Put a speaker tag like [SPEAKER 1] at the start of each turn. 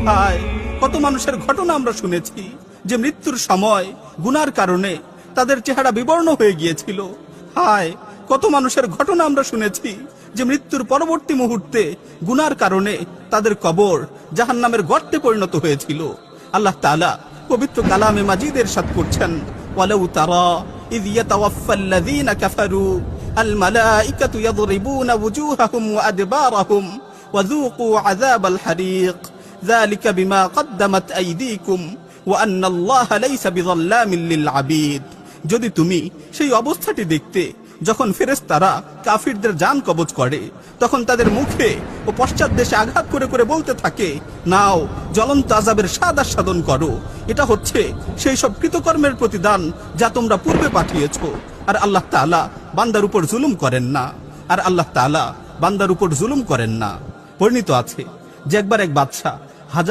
[SPEAKER 1] হায়, কত মানুষের ঘটনা আমরা শুনেছি যে মৃত্যুর সময় গুনার কারণে তাদের চেহারা বিবর্ণ হয়ে গিয়েছিল। হায়, কত মানুষের ঘটনা আমরা শুনেছি যে মৃত্যুর পরবর্তী মুহূর্তে গুনার কারণে তাদের কবর জাহান্নামের গর্তে পরিণত হয়েছিল। আল্লাহ তাআলা পবিত্র কালামে মাজিদ ইরশাদ করছেন, ওয়ালাউ তারা ইয ইয়াতাওয়াফাল্লাযীনা কাফারু আল মালাইকাতু ইয়াদরিবুনা ওয়ুজুহাহুম ওয়া আদবারাহুম ওয়াযুকু আযাবাল হারিক যালিকা বিমা কদ্দামাত আইদীকুম ওয়া আন্নাল্লাহা লাইসা বিযাল্লামিল লিল আবিদ। যদি তুমি সেই অবস্থাটি দেখতে যখন ফেরেশতারা কাফিরদের জান কবজ করে, তখন তাদের মুখে ও পশ্চাৎ দেশে আঘাত করে করে বলতে থাকে, নাও জ্বলন্ত আযাবের স্বাদ আস্বাদন করো। এটা হচ্ছে সেই সব কৃতকর্মের প্রতিদান যা তোমরা পূর্বে পাঠিয়েছো। আর আল্লাহ তাআলা বান্দার উপর জুলুম করেন না, আর আল্লাহ তাআলা বান্দার উপর জুলুম করেন না। বর্ণিত আছে যে একবার এক বাদশা হাজার